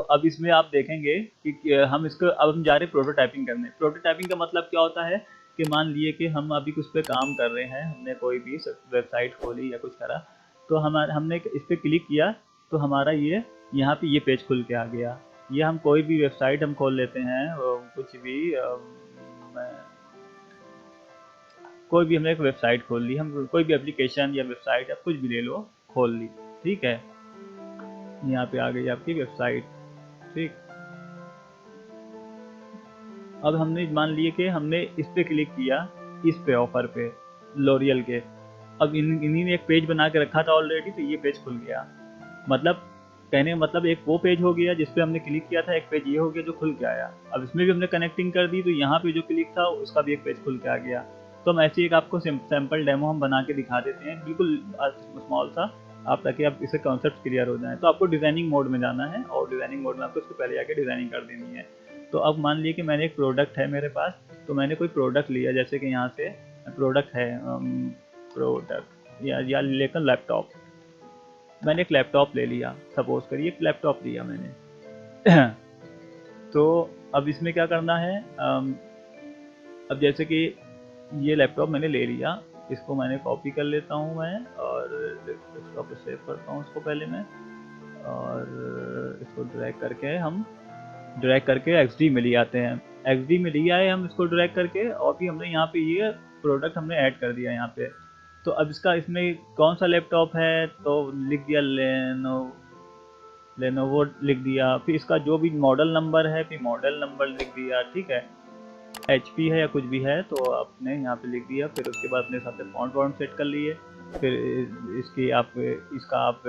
अब इसमें आप देखेंगे कि हम इसको अब हम जा रहे हैं प्रोटोटाइपिंग करने। प्रोटोटाइपिंग का मतलब क्या होता है कि मान लिए कि हम अभी कुछ पे काम कर रहे हैं, हमने कोई भी वेबसाइट खोली या कुछ करा, तो हमने इस पर क्लिक किया तो हमारा ये यहाँ पे ये पेज खुल के आ गया। ये हम कोई भी वेबसाइट हम खोल लेते हैं, कुछ भी कोई भी हमने एक वेबसाइट खोल ली, हम कोई भी एप्लीकेशन या वेबसाइट या कुछ भी ले लो, खोल ली, ठीक है। यहाँ पे आ गई आपकी वेबसाइट, ठीक। अब हमने मान लिए कि हमने इस पे क्लिक किया, इस पे ऑफर पे लॉरियल के। अब इन्हीं ने एक पेज बना के रखा था ऑलरेडी, तो ये पेज खुल गया। मतलब कहने का मतलब एक वो पेज हो गया जिस पे हमने क्लिक किया था, एक पेज ये हो गया जो खुल के आया। अब इसमें भी हमने कनेक्टिंग कर दी, तो यहाँ पे जो क्लिक था उसका भी एक पेज खुल के आ गया। तो हम ऐसी एक आपको सैम्पल डेमो हम बना के दिखा देते हैं, बिल्कुल स्मॉल सा, आप ताकि आप इसे कॉन्सेप्ट क्लियर हो जाए। तो आपको डिजाइनिंग मोड में जाना है, और डिजाइनिंग मोड में आपको उसके पहले जाके डिजाइनिंग कर देनी है। तो अब मान लीजिए कि मैंने एक प्रोडक्ट है मेरे पास, तो मैंने कोई प्रोडक्ट लिया, जैसे कि यहाँ से प्रोडक्ट है, प्रोडक्ट या लेकर लैपटॉप। मैंने एक लैपटॉप ले लिया, सपोज करिए एक लैपटॉप लिया मैंने। तो अब इसमें क्या करना है, अब जैसे कि ये लैपटॉप मैंने ले लिया, इसको मैंने कॉपी कर लेता हूँ मैं, और डेस्कटॉप पे सेव करता हूँ इसको पहले मैं, और इसको ड्रैग करके XD में ले आते हैं। XD में ले आए हम इसको ड्रैग करके, और भी हमने यहाँ पे ये प्रोडक्ट हमने ऐड कर दिया यहाँ पे। तो अब इसका इसमें कौन सा लैपटॉप है, तो लिख दिया लेनोवो लिख दिया, फिर इसका जो भी मॉडल नंबर है फिर मॉडल नंबर लिख दिया, ठीक है। HP है या कुछ भी है तो आपने यहाँ पे लिख दिया। फिर उसके बाद अपने हिसाब से फॉन्ट सेट कर लिए। फिर इसकी आप इसका आप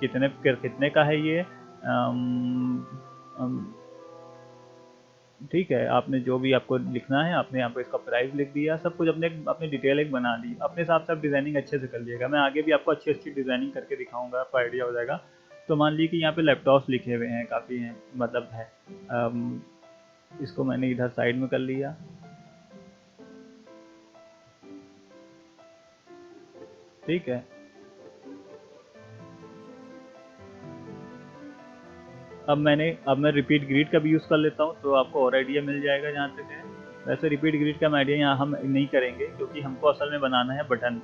कितने का है ये, ठीक है। आपने जो भी आपको लिखना है, आपने यहाँ पे इसका प्राइस लिख दिया, सब कुछ अपने अपनी डिटेल एक बना दी। अपने हिसाब से आप डिज़ाइनिंग अच्छे से कर लीजिएगा, मैं आगे भी आपको अच्छी अच्छी डिज़ाइनिंग करके दिखाऊंगा, आपको आइडिया हो जाएगा। तो मान लीजिए कि यहाँ पे लैपटॉप्स लिखे हुए हैं, काफ़ी हैं, मतलब है। इसको मैंने इधर साइड में कर लिया, ठीक है। अब मैं रिपीट ग्रिड का भी यूज़ कर लेता हूँ, तो आपको और आइडिया मिल जाएगा जहाँ तक है। वैसे रिपीट ग्रिड का आइडिया यहाँ हम नहीं करेंगे, क्योंकि हमको असल में बनाना है बटन,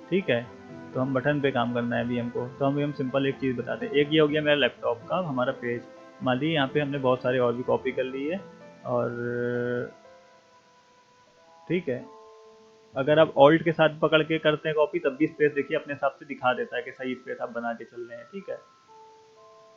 ठीक है। तो हम बटन पे काम करना है अभी हमको। तो हम सिंपल एक चीज़ बताते हैं। एक ये हो गया मेरा लैपटॉप का हमारा पेज। मान लीजिए यहाँ पे हमने बहुत सारे और भी कॉपी कर लिए, और ठीक है। अगर आप ऑल्ट के साथ पकड़ के करते हैं कॉपी, तब भी स्पेस देखिए अपने हिसाब से दिखा देता है कि सही स्पेस आप बना के चल रहे हैं, ठीक है।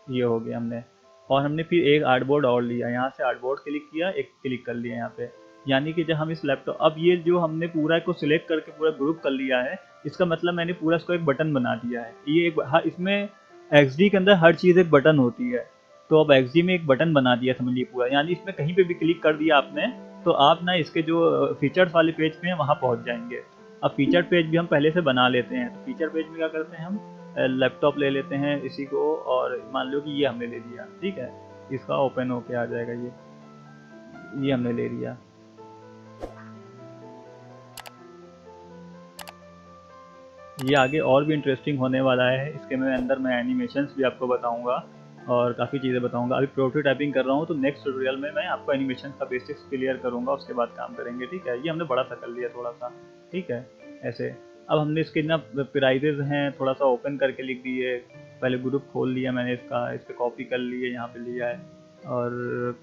ये हो गया हमने। और हमने फिर एक आर्टबोर्ड और लिया, यहाँ से आर्टबोर्ड क्लिक किया, एक क्लिक कर लिया यहाँ पे। यानी कि जब हम इस लैपटॉप, अब ये जो हमने पूरा को सिलेक्ट करके पूरा ग्रुप कर लिया है, इसका मतलब मैंने पूरा इसको एक बटन बना दिया है। ये इसमें XD के अंदर हर चीज़ एक बटन होती है। तो अब XD में एक बटन बना दिया समझिए पूरा, यानी इसमें कहीं पे भी क्लिक कर दिया आपने, तो आप ना इसके जो फीचर्स वाले पेज पे हैं वहाँ पहुँच जाएंगे। अब फीचर पेज भी हम पहले से बना लेते हैं। तो फीचर पेज में क्या करते हैं, हम लैपटॉप ले लेते हैं इसी को, और मान लो कि ये हमने ले लिया, ठीक है। इसका ओपन होके आ जाएगा, ये हमने ले लिया। ये आगे और भी इंटरेस्टिंग होने वाला है, इसके मैं एनिमेशंस भी आपको बताऊंगा, और काफ़ी चीज़ें बताऊंगा। अभी प्रोटोटाइपिंग कर रहा हूँ, तो नेक्स्ट ट्यूटोरियल में मैं आपको एनिमेशन का बेसिक्स क्लियर करूंगा, उसके बाद काम करेंगे, ठीक है। ये हमने बड़ा सा कर लिया थोड़ा सा, ठीक है, ऐसे। अब हमने इसके ना प्राइजेज हैं थोड़ा सा ओपन करके लिख दिए, पहले ग्रुप खोल लिया मैंने इसका, इस पर कॉपी कर लिए, यहाँ पे लिया है, और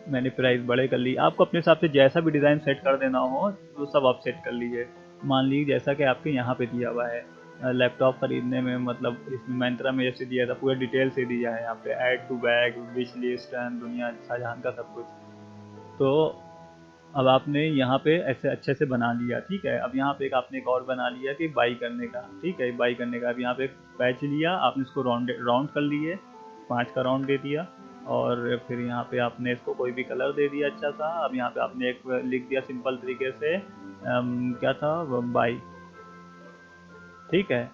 मैंने प्राइस बड़े कर ली। आपको अपने हिसाब से जैसा भी डिज़ाइन सेट कर देना हो वो सब आप सेट कर लीजिए। मान लीजिए जैसा कि आपके यहाँ पे दिया हुआ है, लैपटॉप खरीदने में, मतलब इसमें मंत्रा में जैसे दिया था पूरा डिटेल से दिया है, यहाँ पे add to bag, wish list and दुनिया शाहजहां का सब कुछ। तो अब आपने यहाँ पे ऐसे अच्छे से बना लिया, ठीक है। अब यहाँ पे एक आपने एक और बना लिया कि बाई करने का, ठीक है, बाई करने का। अब यहाँ पे एक पैच लिया आपने, इसको राउंड कर लिए, 5 का राउंड दे दिया, और फिर यहाँ पे आपने इसको कोई भी कलर दे दिया अच्छा सा। अब यहाँ पे आपने एक लिख दिया सिंपल तरीके से, क्या था, बाई, ठीक है।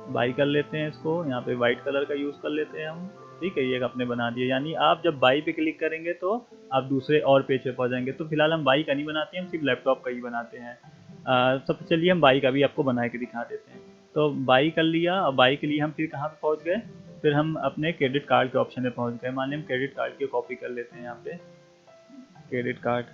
बाई कर लेते हैं इसको, यहाँ पे वाइट कलर का यूज़ कर लेते हैं हम, ठीक है। ये आपने बना दिया, यानी आप जब बाई पे क्लिक करेंगे तो आप दूसरे और पेज पे पहुँच जाएंगे। तो फिलहाल हम बाई का नहीं बनाते हैं, हम सिर्फ लैपटॉप का ही बनाते हैं। सबसे चलिए हम बाई का भी आपको बना के दिखा देते हैं। तो बाई कर लिया, और बाई के लिए हम फिर कहाँ पे पहुँच गए, फिर हम अपने क्रेडिट कार्ड के ऑप्शन में पहुँच गए। मान लें हम क्रेडिट कार्ड की कॉपी कर लेते हैं यहाँ पे, क्रेडिट कार्ड।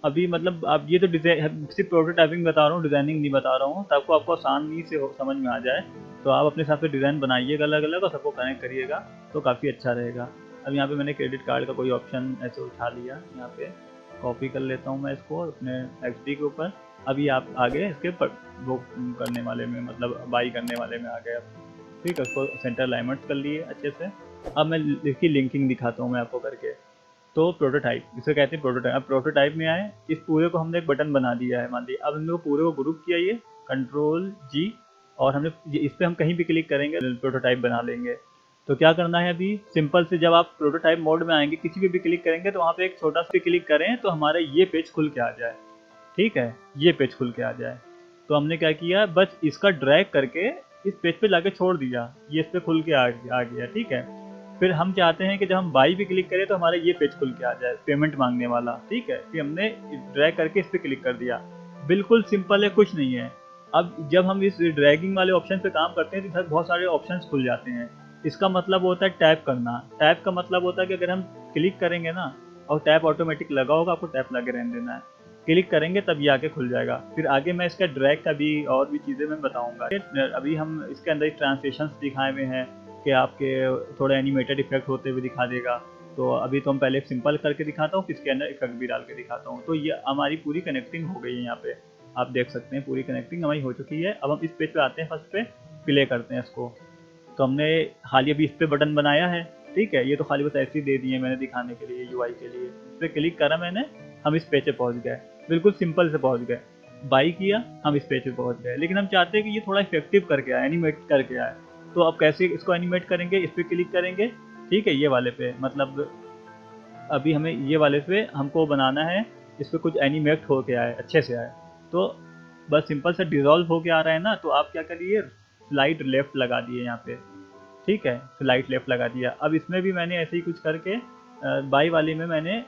अभी मतलब आप ये तो डिजाइन सिर्फ प्रोटोटाइपिंग बता रहा हूँ, डिजाइनिंग नहीं बता रहा हूँ, ताकि आपको आसानी से समझ में आ जाए। तो आप अपने हिसाब से डिज़ाइन बनाइएगा अलग अलग और सबको कनेक्ट करिएगा, तो काफ़ी अच्छा रहेगा। अब यहाँ पे मैंने क्रेडिट कार्ड का कोई ऑप्शन ऐसे उठा लिया, यहाँ पे कॉपी कर लेता हूँ मैं इसको अपने XD के ऊपर। अभी आप आगे इसके वो करने वाले में, मतलब बाई करने वाले में आ गए अब। ठीक है, उसको सेंटर अलाइनमेंट कर लिए अच्छे से। अब मैं इसकी लिंकिंग दिखाता हूँ मैं आपको करके। तो प्रोटोटाइप, इसे कहते हैं प्रोटोटाइप। अब प्रोटोटाइप में आए, इस पूरे को हमने एक बटन बना दिया है मान लीजिए। अब हमने पूरे को ग्रुप किया, ये Ctrl+G, और हमने इस पर हम कहीं भी क्लिक करेंगे प्रोटोटाइप बना लेंगे। तो क्या करना है, अभी सिंपल से जब आप प्रोटोटाइप मोड में आएंगे, किसी भी क्लिक करेंगे तो वहाँ पे एक छोटा सा क्लिक करें तो हमारा ये पेज खुल के आ जाए। ठीक है, ये पेज खुल के आ जाए। तो हमने क्या किया, बस इसका ड्रैग करके इस पेज पे लाके छोड़ दिया, ये इस पे खुल के आ गया। ठीक है, फिर हम चाहते हैं कि जब हम बाई पे क्लिक करें तो हमारा ये पेज खुल के आ जाए, पेमेंट मांगने वाला। ठीक है, फिर हमने ड्रैग करके इस पे क्लिक कर दिया। बिल्कुल सिंपल है, कुछ नहीं है। अब जब हम इस ड्रैगिंग वाले ऑप्शन पे काम करते हैं तो इधर बहुत सारे ऑप्शंस खुल जाते हैं। इसका मतलब होता है टैप करना। टैप का मतलब होता है कि अगर हम क्लिक करेंगे ना, और टैप ऑटोमेटिक लगा होगा, आपको टैप लगे रहने देना है। क्लिक करेंगे तब ये आके खुल जाएगा। फिर आगे मैं इसका ड्रैग का भी और भी चीज़ें मैं बताऊंगा। अभी हम इसके अंदर ट्रांसलेशंस दिखाए हुए हैं कि आपके थोड़ा एनिमेटेड इफेक्ट होते हुए दिखा देगा। तो अभी तो हम पहले सिंपल करके दिखाता हूँ, फिर इसके अंदर इफेक्ट भी डाल के दिखाता हूँ। तो ये हमारी पूरी कनेक्टिंग हो गई है। यहाँ पे आप देख सकते हैं पूरी कनेक्टिंग हमारी हो चुकी है। अब हम इस पेज पे आते हैं, फर्स्ट पे प्ले करते हैं इसको। तो हमने हाल ही अभी इस पे बटन बनाया है। ठीक है, ये तो खाली बस ऐसे ही दे दिए मैंने दिखाने के लिए, UI के लिए। इस पर क्लिक करा मैंने, हम इस पेज पे पहुंच गए, बिल्कुल सिंपल से पहुंच गए। बाई किया, हम इस पेज पे पहुंच गए। लेकिन हम चाहते हैं कि ये थोड़ा इफेक्टिव करके आए, एनिमेट करके आए। तो अब कैसे इसको एनिमेट करेंगे, इस पे क्लिक करेंगे। ठीक है, ये वाले पे, मतलब अभी हमें ये वाले पे हमको बनाना है, इस पे कुछ एनिमेट होके आए, अच्छे से आए। तो बस सिंपल से डिजॉल्व होके आ रहा है ना, तो आप क्या करिए, स्लाइड लेफ्ट लगा दिए यहाँ पे। ठीक है, स्लाइड लेफ्ट लगा दिया। अब इसमें भी मैंने ऐसे ही कुछ करके बाई वाले में मैंने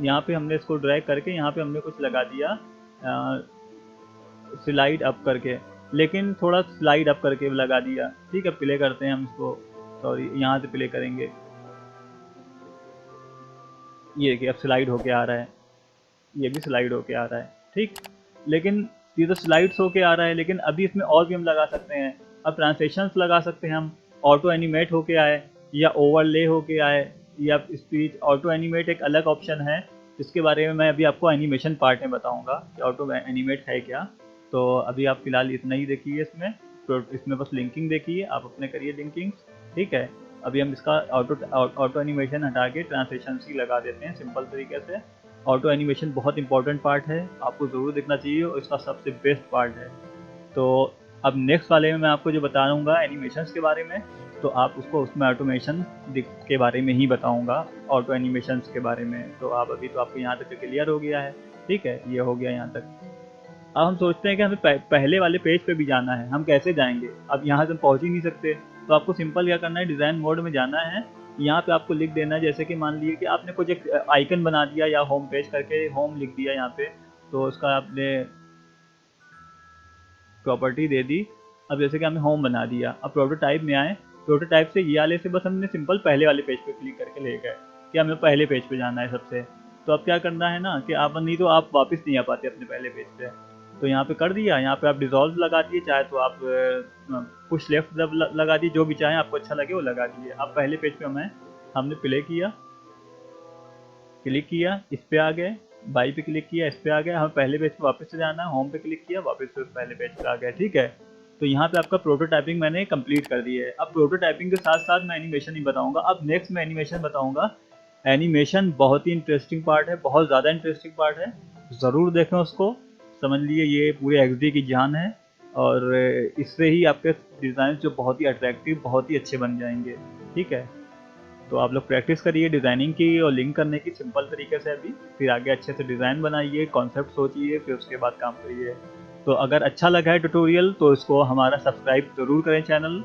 यहाँ पे हमने इसको ड्रैग करके यहाँ पे हमने कुछ लगा दिया स्लाइड अप करके, लेकिन थोड़ा स्लाइड अप करके लगा दिया। ठीक है, प्ले करते हैं हम इसको, सॉरी यहाँ से प्ले करेंगे। ये कि अब स्लाइड होके आ रहा है, ये भी स्लाइड होके आ रहा है। ठीक, लेकिन ये तो स्लाइड्स होके आ रहा है, लेकिन अभी इसमें और भी हम लगा सकते हैं। अब ट्रांसलेशंस लगा सकते हैं हम, ऑटो एनिमेट होके आए या ओवरले होके आए, या स्पीच ऑटो एनिमेट एक अलग ऑप्शन है, जिसके बारे में मैं अभी आपको एनिमेशन पार्ट में बताऊंगा कि ऑटो एनिमेट है क्या। तो अभी आप फिलहाल इतना ही देखिए इसमें, तो इसमें बस लिंकिंग देखिए, आप अपने करिए लिंकिंग। ठीक है, अभी हम इसका ऑटो एनिमेशन हटा के ट्रांसलेशन ही लगा देते हैं सिंपल तरीके से। ऑटो एनिमेशन बहुत इंपॉर्टेंट पार्ट है, आपको ज़रूर देखना चाहिए, और इसका सबसे बेस्ट पार्ट है। तो अब नेक्स्ट वाले में मैं आपको जो बताऊंगा एनिमेशंस के बारे में, तो आप उसको उसमें ऑटोमेशन के बारे में ही बताऊंगा, ऑटो एनिमेशंस के बारे में। तो आप अभी तो आपको यहाँ तक क्लियर हो गया है। ठीक है, ये हो गया यहाँ तक। अब हम सोचते हैं कि हमें पहले वाले पेज पे भी जाना है, हम कैसे जाएंगे। अब यहाँ से हम पहुँच ही नहीं सकते, तो आपको सिंपल क्या करना है, डिज़ाइन मोड में जाना है। यहाँ पे आपको लिख देना है, जैसे कि मान लीजिए कि आपने कुछ एक आइकन बना दिया या होम पेज करके होम लिख दिया यहाँ पे, तो उसका आपने प्रॉपर्टी दे दी। अब जैसे कि हमने होम बना दिया, अब प्रोटोटाइप में आए, प्रोटोटाइप से ये वाले से बस हमने सिंपल पहले वाले पेज पे क्लिक करके ले गए कि हमें पहले पेज पे जाना है सबसे। तो अब क्या करना है ना, कि आप नहीं तो आप वापस नहीं आ पाते अपने पहले पेज पे। तो यहाँ पे कर दिया, यहाँ पे आप डिजॉल्व लगा दिए, चाहे तो आप पुश लेफ्ट लगा दिए, जो भी चाहे आपको अच्छा लगे वो लगा दिए। अब पहले पेज पे हमने प्ले किया, क्लिक किया, इस पे आ गए, बाई पे क्लिक किया, इस पे आ गया। हमें पहले पेज पे वापस से जाना है, होम पे क्लिक किया, वापस से पहले पेज पे आ गया। ठीक है, तो यहाँ पे आपका प्रोटोटाइपिंग मैंने कंप्लीट कर दी है। अब प्रोटोटाइपिंग के साथ साथ मैं एनिमेशन ही बताऊंगा। अब नेक्स्ट मैं एनिमेशन बताऊंगा। एनिमेशन बहुत ही इंटरेस्टिंग पार्ट है, बहुत ज़्यादा इंटरेस्टिंग पार्ट है, ज़रूर देखें उसको। समझ लिए ये पूरे XD की जान है, और इससे ही आपके डिज़ाइन जो बहुत ही अट्रैक्टिव, बहुत ही अच्छे बन जाएंगे। ठीक है, तो आप लोग प्रैक्टिस करिए डिज़ाइनिंग की और लिंक करने की सिंपल तरीके से अभी, फिर आगे अच्छे से डिज़ाइन बनाइए, कॉन्सेप्ट सोचिए, फिर उसके बाद काम करिए। तो अगर अच्छा लगा है ट्यूटोरियल तो इसको हमारा सब्सक्राइब ज़रूर करें चैनल।